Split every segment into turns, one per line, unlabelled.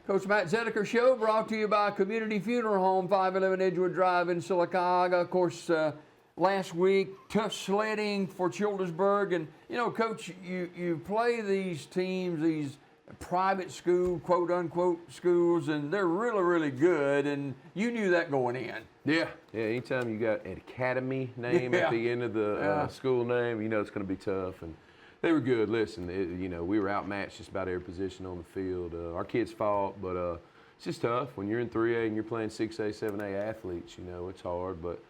Coach Matt Zedaker Show brought to you by Community Funeral Home, 511 Edgewood Drive in Sylacauga. Of course, last week, tough sledding for Childersburg. And, you know, Coach, you play these teams, these private school, quote-unquote schools, and they're really, really good. And you knew that going in.
Yeah. Anytime you got an academy name at the end of the school name, you know it's going to be tough. And they were good. Listen, we were outmatched just about every position on the field. Our kids fought, but it's just tough. When you're in 3A and you're playing 6A, 7A athletes, it's hard. But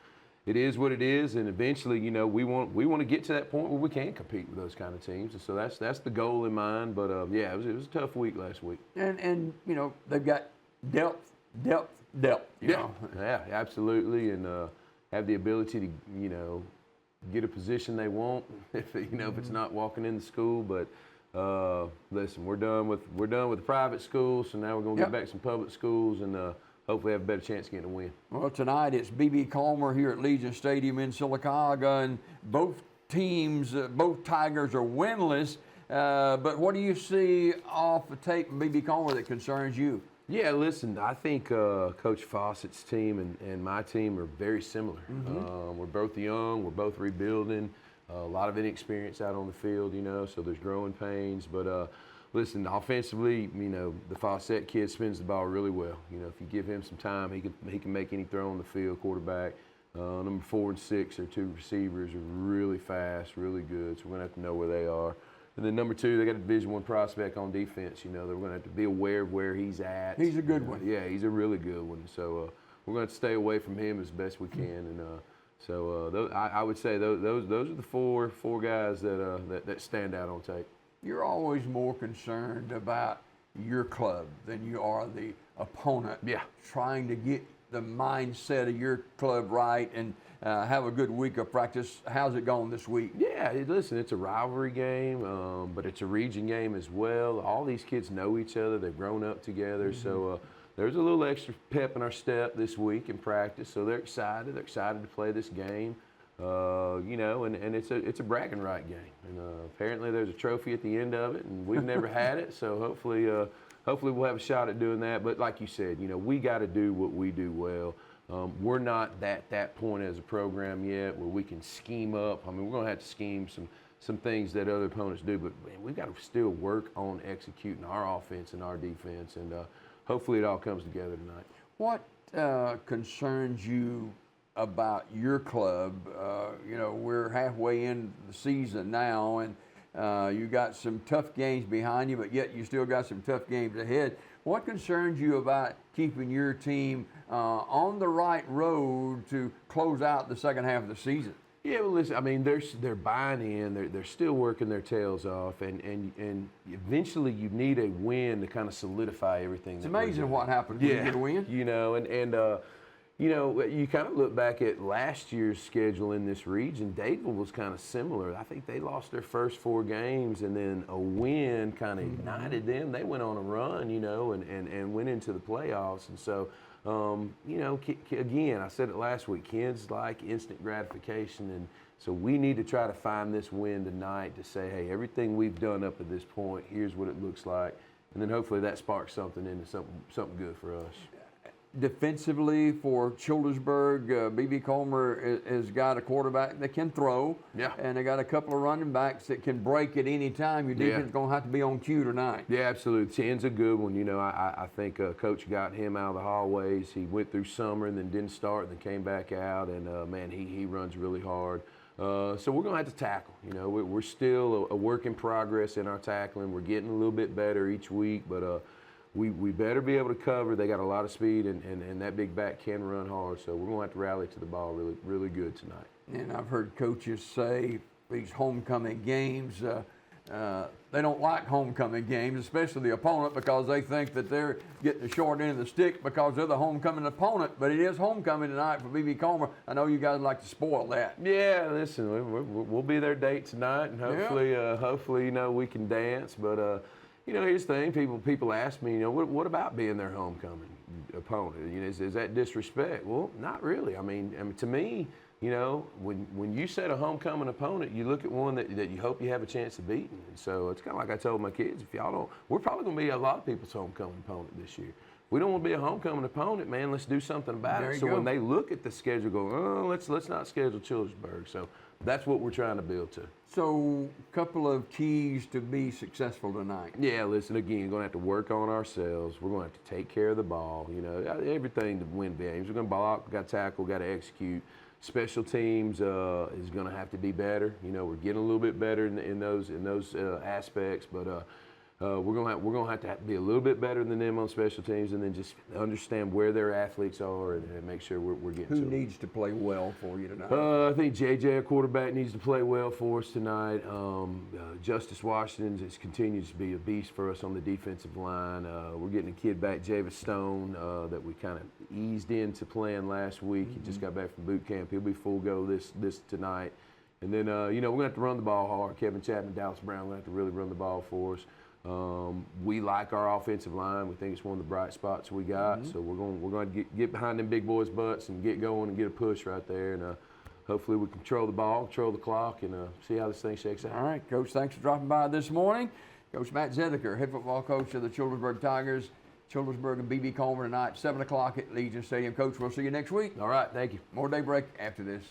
it is what it is, and eventually, we want to get to that point where we can compete with those kind of teams. And so that's the goal in mind. But, it was a tough week last week.
And they've got depth.
Yeah, absolutely. And have the ability to, get a position they want if it's not walking in the school. But listen, we're done with the private schools, so now we're going to get back to some public schools and hopefully have a better chance of getting a win.
Well, tonight it's B.B. Calmer here at Legion Stadium in Sylacauga, and both teams, both Tigers are winless. But what do you see off the tape from B.B. Calmer that concerns you?
Yeah, listen, I think Coach Fawcett's team and my team are very similar. We're both young, we're both rebuilding, a lot of inexperience out on the field, so there's growing pains. But listen, offensively, the Fawcett kid spins the ball really well. If you give him some time, he can make any throw on the field, quarterback. Number 4 and 6 are two receivers, are really fast, really good, so we're going to have to know where they are. And then number 2, they got a Division I prospect on defense. They're going to have to be aware of where he's at.
He's a good one.
Yeah, he's a really good one. So we're going to stay away from him as best we can. And I would say those are the four guys that stand out on tape.
You're always more concerned about your club than you are the opponent.
Yeah. Trying
to get the mindset of your club right and have a good week of practice. How's it going this week?
Yeah, listen, it's a rivalry game, but it's a region game as well. All these kids know each other. They've grown up together. So there's a little extra pep in our step this week in practice. So they're excited. They're excited to play this game. And it's a bragging right game. And apparently there's a trophy at the end of it, and we've never had it. So hopefully we'll have a shot at doing that. But like you said, we got to do what we do well. We're not at that point as a program yet where we can scheme up. I mean, we're going to have to scheme some things that other opponents do, but man, we've got to still work on executing our offense and our defense, and hopefully it all comes together tonight.
What concerns you about your club? We're halfway into the season now, and you got some tough games behind you, but yet you still got some tough games ahead. What concerns you about keeping your team on the right road to close out the second half of the season?
Yeah, well, listen, I mean, they're buying in. They're still working their tails off, and eventually you need a win to kind of solidify everything.
It's amazing what happens when you get a win.
You kind of look back at last year's schedule in this region. Dadeville was kind of similar. I think they lost their first 4 games, and then a win kind of ignited them. They went on a run, and went into the playoffs. And so, again, I said it last week, kids like instant gratification. And so we need to try to find this win tonight to say, hey, everything we've done up to this point, here's what it looks like. And then hopefully that sparks something into something good for us.
Defensively for Childersburg, B.B. Calmer has got a quarterback that can throw.
Yeah.
And they got a couple of running backs that can break at any time. Your defense is going to have to be on cue tonight.
Yeah, absolutely. 10's a good one. I think Coach got him out of the hallways. He went through summer and then didn't start and then came back out. And, man, he runs really hard. So we're going to have to tackle. We're still a work in progress in our tackling. We're getting a little bit better each week, but we better be able to cover. They got a lot of speed, and that big back can run hard. So we're going to have to rally to the ball really, really good tonight.
And I've heard coaches say these homecoming games, they don't like homecoming games, especially the opponent, because they think that they're getting the short end of the stick because they're the homecoming opponent. But it is homecoming tonight for B.B. Calmer. I know you guys like to spoil that.
Yeah, listen, we'll be their date tonight, and hopefully, we can dance. But here's the thing: people ask me, what about being their homecoming opponent? Is that disrespect? Well, not really. I mean, to me, you know, when you set a homecoming opponent, you look at one that you hope you have a chance of beating. And so it's kind of like I told my kids, if y'all don't, we're probably going to be a lot of people's homecoming opponent this year. We don't want to be a homecoming opponent, man. Let's do something about it. So when they look at the schedule, go, oh, let's not schedule Childersburg. So that's what we're trying to build to.
So, a couple of keys to be successful tonight.
Yeah, listen, again, we're going to have to work on ourselves. We're going to have to take care of the ball. You know, everything to win games. We're going to block, we've got to tackle, we've got to execute. Special teams is going to have to be better. You know, we're getting a little bit better in those aspects, but we're gonna have to be a little bit better than them on special teams, and then just understand where their athletes are and make sure we're getting.
Who needs to play well for you tonight?
I think JJ, our quarterback, needs to play well for us tonight. Justice Washington just continues to be a beast for us on the defensive line. We're getting a kid back, Javis Stone, that we kind of eased into playing last week. He just got back from boot camp. He'll be full go this tonight. And then, you know, we're going to have to run the ball hard. Kevin Chapman, Dallas Brown, we're going to have to really run the ball for us. We like our offensive line. We think it's one of the bright spots we got. So we're going to get behind them big boys' butts and get going and get a push right there. And hopefully we control the ball, control the clock, and see how this thing shakes out.
All right, Coach, thanks for dropping by this morning. Coach Matt Zedaker, head football coach of the Childersburg Tigers. Childersburg and BB Comer tonight, 7 o'clock at Legion Stadium. Coach, we'll see you next week.
All right, thank you.
More daybreak after this.